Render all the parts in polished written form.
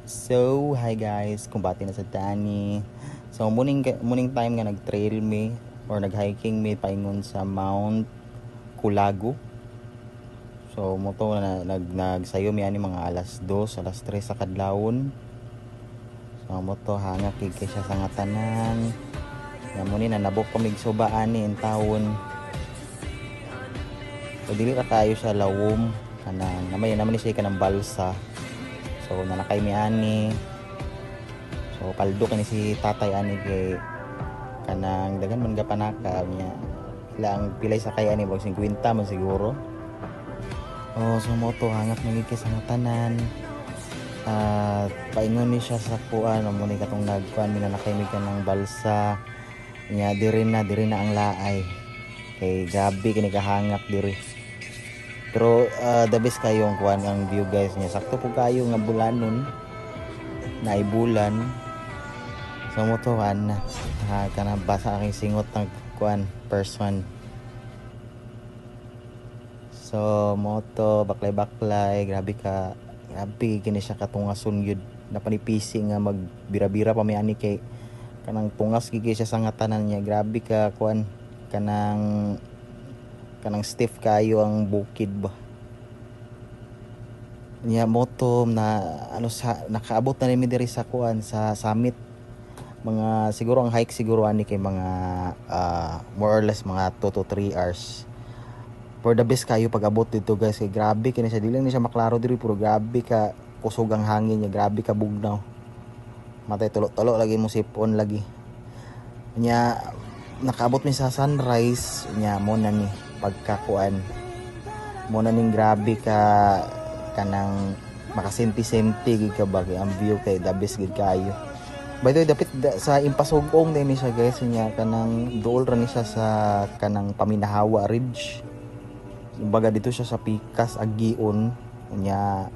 So, hi guys, kumbati na sa Tani. So, muning time nga nag-trail me or nag-hiking me paingon sa Mount Culago. So, mo to na nagsayo mi ani mga alas 2, alas 3 sa kadlawon. So, mo to hanga kay siya sa nga tanan. Nga muni na nabok pa mig suba ani in taon. So, dili ra kayo sa lawom kanang namay naman ni siya kanang balsa. So nanakay mi ani. So paldo kani si tatay ani kay kanang dagan man gapanaka niya. Lang pilay sa kay ani bag 50 man siguro. Oh, so moto hangat nagig sa tanan. At paingon ni siya sa kuan mo ni katong nagkuan mi nanakay mi kanang balsa. Nya diri na ang laay. Kay gabi kini kahangak diri. Pero the best kayo ang kuan ang view guys niya. Sakto po kayo nga bulanon. Naibulan. So mo to na kana basa aking singot ng kuan person. So mo to baklay grabe kini siya katungason yun na panipisi nga magbira-bira pa may ani kay kanang tungas gigi siya sa ngatanan niya. Grabe ka kuan kanang stiff kayo ang bukid ba niya moto na ano sa nakaabot na nimi diri sa kuan sa summit. Mga siguro ang hike siguro ani kay mga more or less mga 2 to 3 hours. For the best kayo pag-abot dito guys kay grabe kini siya, dili ni siya maklaro diri pero grabe ka kusog ang hangin niya, grabe ka bugnaw. Matay tulo-tulo lagi mo sipon lagi. Nya nakaabot mi sa sunrise nya mo na ni pagkakuan mo na ning grabe ka kanang makasenti-senti gid ka ba ang view kay the best gid kayo. By the way dapit sa Impasugong din ni siya guys nya kanang duol ra ni siya sa kanang Paminahawa Ridge. Kumbaga dito siya sa Pikas Agion nya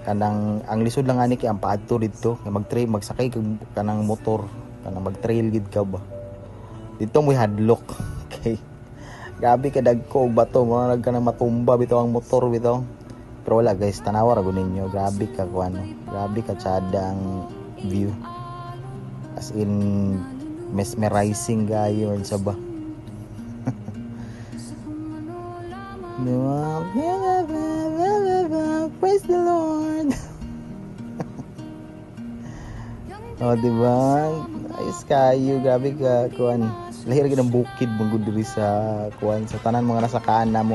kanang ang lisod lang ani kay ang paadto dito kay mag-trail magsakay kanang motor kanang mag-trail gid ka ba. Dito mo hadlok kay grabe ka dagko og bato mo ka na matumba bitaw ang motor bitaw. Pero wala guys, tanawa ra gud ninyo, grabe ka kuano, grabe ka tsada ang view. As in mesmerizing gayon sa ba. Praise the Lord. Oh, diba? Ayos kayo, grabe ka kuan. Lahir gid ang bukid mong diri sa kuan sa tanan mga nasa kaan na mo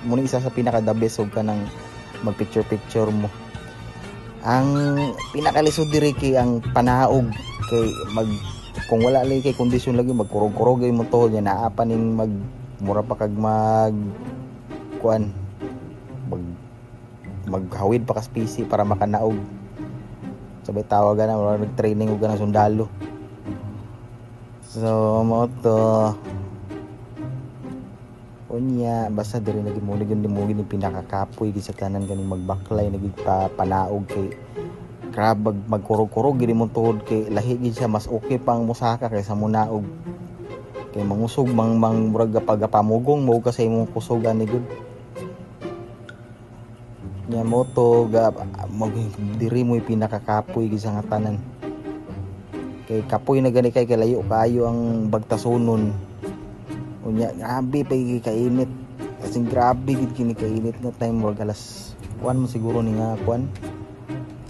muning isa sa pinaka the best og kanang mag picture mo. Ang pinakalisod diri kay ang panaog kay kung wala lagi kay kondisyon lagi magkurog-kurog ay mo to nya naa pa ning mura pa kag kuan maghawid pa ka spisi para makanaog. Sabay tawagan na wala nag-training og ganang sundalo. So mo to unya basta diri nagimuli ni pinakakapoy gid sa tanan ganing magbaklay nagig panaog kay krab magkurog-kurog gid mo tuhod kay lahi gid siya mas okay pang musaka kaysa munaog kay mangusog murag pagapamugong mo kasi imong kusog ani gud nya moto diri mo pinakakapoy gid sa tanan kay kapoy na gani kay layo kayo ang bagtasunon unya grabe pa kainit kasi grabe gid kini kainit nga time murag alas 1 mo siguro ni nga kuan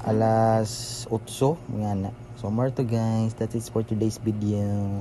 alas 8 nga na. So more to guys, that is for today's video.